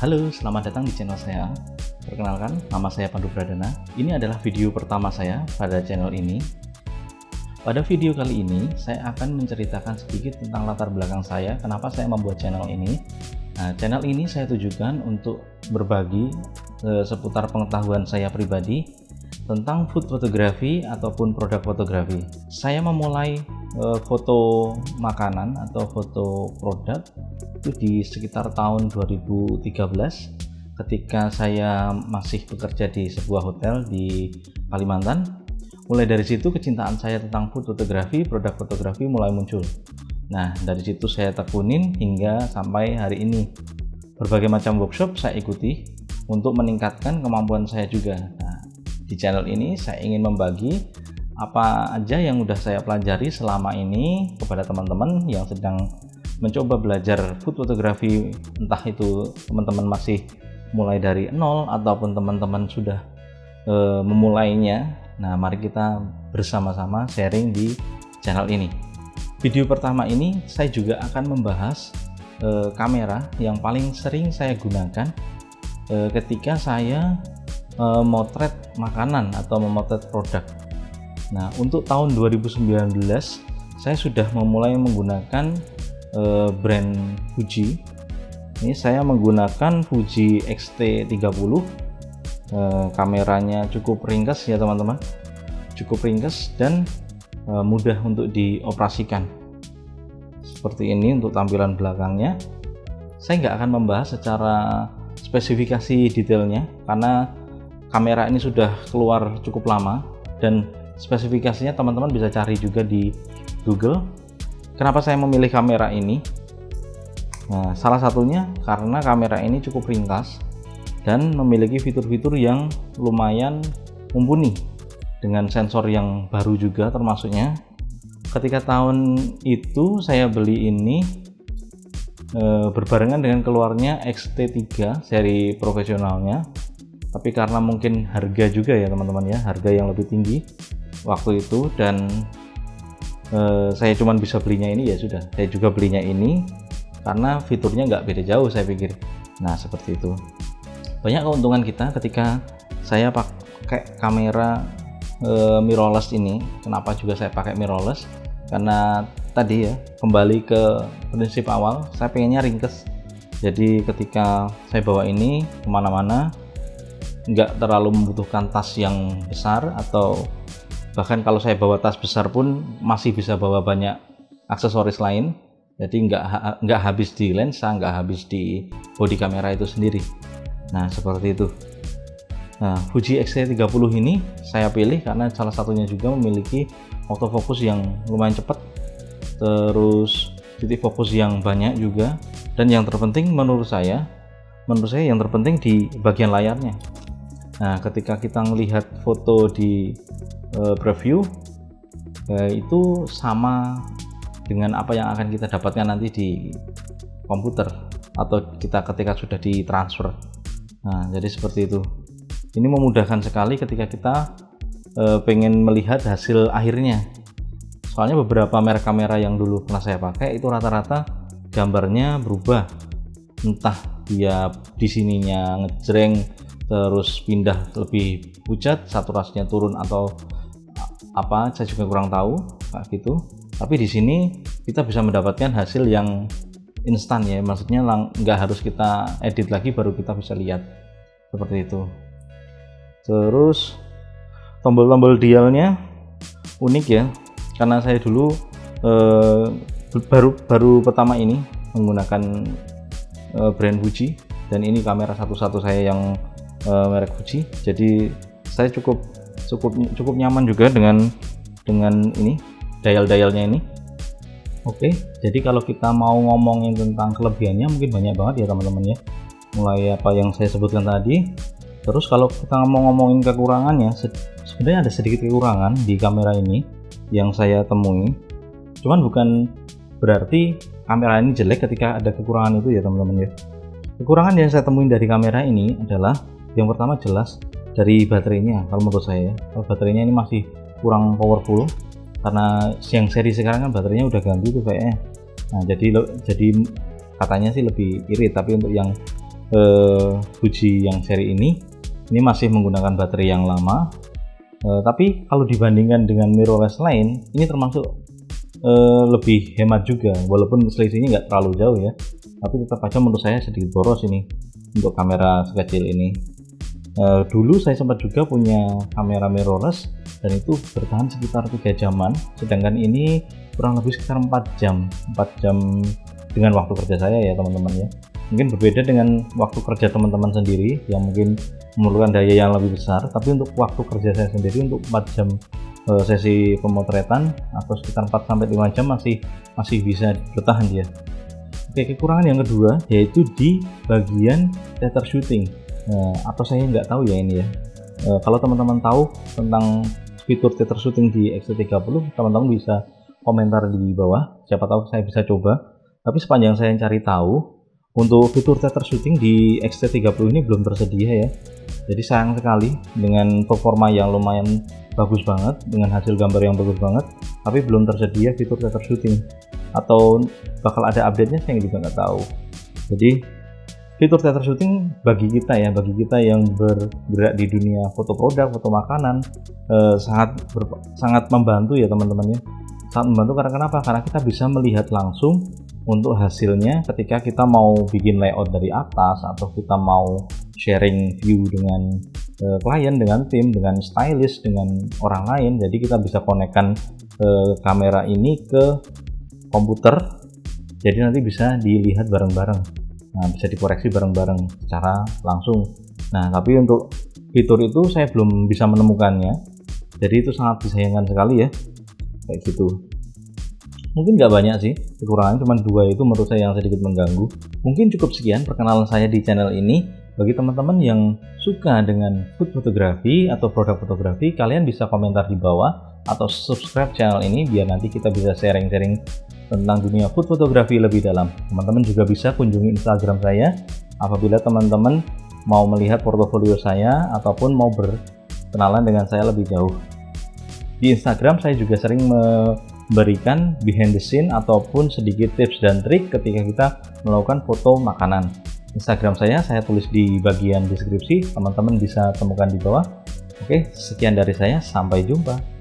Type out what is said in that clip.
Halo, selamat datang di channel saya. Perkenalkan, nama saya Pandu Pradana. Ini adalah video pertama saya pada channel ini. Pada video kali ini, saya akan menceritakan sedikit tentang latar belakang saya, kenapa saya membuat channel ini. Nah, channel ini saya tujukan untuk berbagi seputar pengetahuan saya pribadi tentang food fotografi ataupun produk fotografi. Saya memulai foto makanan atau foto produk itu di sekitar tahun 2013 ketika saya masih bekerja di sebuah hotel di Kalimantan. Mulai dari situ kecintaan saya tentang food fotografi, produk fotografi mulai muncul. Nah, dari situ saya tekunin hingga sampai hari ini. Berbagai macam workshop saya ikuti untuk meningkatkan kemampuan saya juga. Nah, di channel ini saya ingin membagi apa aja yang udah saya pelajari selama ini kepada teman-teman yang sedang mencoba belajar food fotografi, entah itu teman-teman masih mulai dari nol ataupun teman-teman sudah memulainya. Nah, mari kita bersama-sama sharing di channel ini. Video pertama ini saya juga akan membahas kamera yang paling sering saya gunakan ketika saya motret makanan atau memotret produk. Nah, untuk tahun 2019 saya sudah memulai menggunakan brand Fuji. Ini saya menggunakan Fuji X-T30. Kameranya cukup ringkas ya teman-teman, cukup ringkas dan mudah untuk dioperasikan. Seperti ini untuk tampilan belakangnya. Saya nggak akan membahas secara spesifikasi detailnya karena kamera ini sudah keluar cukup lama dan spesifikasinya teman-teman bisa cari juga di Google. Kenapa saya memilih kamera ini? Nah, salah satunya karena kamera ini cukup ringkas dan memiliki fitur-fitur yang lumayan mumpuni dengan sensor yang baru juga termasuknya. Ketika tahun itu saya beli ini berbarengan dengan keluarnya X-T3 seri profesionalnya, tapi karena mungkin harga juga ya teman-teman ya, harga yang lebih tinggi waktu itu dan saya cuma bisa belinya ini, ya sudah saya juga belinya ini karena fiturnya nggak beda jauh saya pikir. Nah, seperti itu. Banyak keuntungan kita ketika saya pakai kamera mirrorless ini. Kenapa juga saya pakai mirrorless? Karena tadi ya, kembali ke prinsip awal, saya pengennya ringkes. Jadi ketika saya bawa ini kemana-mana nggak terlalu membutuhkan tas yang besar, atau bahkan kalau saya bawa tas besar pun masih bisa bawa banyak aksesoris lain. Jadi nggak habis di lensa, nggak habis di bodi kamera itu sendiri. Nah, seperti itu. Nah, Fuji X-T30 ini saya pilih karena salah satunya juga memiliki autofocus yang lumayan cepat, terus titik fokus yang banyak juga, dan yang terpenting menurut saya yang terpenting di bagian layarnya. Nah, ketika kita melihat foto di preview itu sama dengan apa yang akan kita dapatkan nanti di komputer atau kita ketika sudah ditransfer. Nah, jadi seperti itu. Ini memudahkan sekali ketika kita pengen melihat hasil akhirnya. Soalnya beberapa merek kamera yang dulu pernah saya pakai itu rata-rata gambarnya berubah. Entah dia di sininya ngejreng terus pindah lebih pucat, saturasinya turun atau apa, saya juga kurang tahu kayak gitu. Tapi di sini kita bisa mendapatkan hasil yang instan ya, maksudnya nggak harus kita edit lagi baru kita bisa lihat seperti itu. Terus tombol-tombol dialnya unik ya, karena saya dulu baru pertama ini menggunakan brand Fuji, dan ini kamera satu-satu saya yang merek Fuji. Jadi saya cukup nyaman juga dengan ini dial-dialnya ini. Oke, jadi kalau kita mau ngomongin tentang kelebihannya mungkin banyak banget ya teman-teman ya. Mulai apa yang saya sebutkan tadi. Terus kalau kita mau ngomongin kekurangannya, sebenarnya ada sedikit kekurangan di kamera ini yang saya temui. Cuman bukan berarti kamera ini jelek ketika ada kekurangan itu ya teman-teman ya. Kekurangan yang saya temuin dari kamera ini adalah yang pertama jelas dari baterainya. Kalau menurut saya, kalau baterainya ini masih kurang powerful. Karena yang seri sekarang kan baterainya udah ganti tuh kayaknya. Nah, jadi katanya sih lebih irit, tapi untuk yang Fuji yang seri ini masih menggunakan baterai yang lama, tapi kalau dibandingkan dengan mirrorless lain ini termasuk lebih hemat juga, walaupun selisihnya nggak terlalu jauh ya, tapi tetap aja menurut saya sedikit boros ini untuk kamera sekecil ini. Dulu saya sempat juga punya kamera mirrorless dan itu bertahan sekitar 3 jaman, sedangkan ini kurang lebih sekitar 4 jam dengan waktu kerja saya ya teman-teman ya. Mungkin berbeda dengan waktu kerja teman-teman sendiri yang mungkin memerlukan daya yang lebih besar, tapi untuk waktu kerja saya sendiri untuk 4 jam sesi pemotretan atau sekitar 4-5 jam masih bisa bertahan dia. Oke, kekurangan yang kedua yaitu di bagian shutter shooting. Atau saya nggak tahu ya ini ya. Kalau teman-teman tahu tentang fitur shutter shooting di X-T30, teman-teman bisa komentar di bawah. Siapa tahu saya bisa coba. Tapi sepanjang saya cari tahu, untuk fitur shutter shooting di X-T30 ini belum tersedia ya. Jadi sayang sekali, dengan performa yang lumayan bagus banget, dengan hasil gambar yang bagus banget, tapi belum tersedia fitur shutter shooting. Atau bakal ada update-nya saya juga nggak tahu. Jadi fitur shutter shooting bagi kita yang bergerak di dunia foto produk, foto makanan, sangat membantu ya teman-teman ya. Sangat membantu karena kenapa? Karena kita bisa melihat langsung untuk hasilnya ketika kita mau bikin layout dari atas atau kita mau sharing view dengan klien, dengan tim, dengan stylist, dengan orang lain. Jadi kita bisa konekkan kamera ini ke komputer, jadi nanti bisa dilihat bareng-bareng. Nah, bisa dikoreksi bareng-bareng secara langsung. Nah, tapi untuk fitur itu saya belum bisa menemukannya, jadi itu sangat disayangkan sekali ya, kayak gitu. Mungkin nggak banyak sih kekurangan, cuma 2 itu menurut saya yang sedikit mengganggu. Mungkin cukup sekian perkenalan saya di channel ini. Bagi teman-teman yang suka dengan food fotografi atau produk fotografi, kalian bisa komentar di bawah atau subscribe channel ini biar nanti kita bisa sharing-sharing tentang dunia food fotografi lebih dalam. Teman-teman juga bisa kunjungi Instagram saya apabila teman-teman mau melihat portofolio saya ataupun mau berkenalan dengan saya lebih jauh. Di Instagram saya juga sering memberikan behind the scene ataupun sedikit tips dan trik ketika kita melakukan foto makanan. Instagram saya tulis di bagian deskripsi, teman-teman bisa temukan di bawah. Oke, sekian dari saya, sampai jumpa.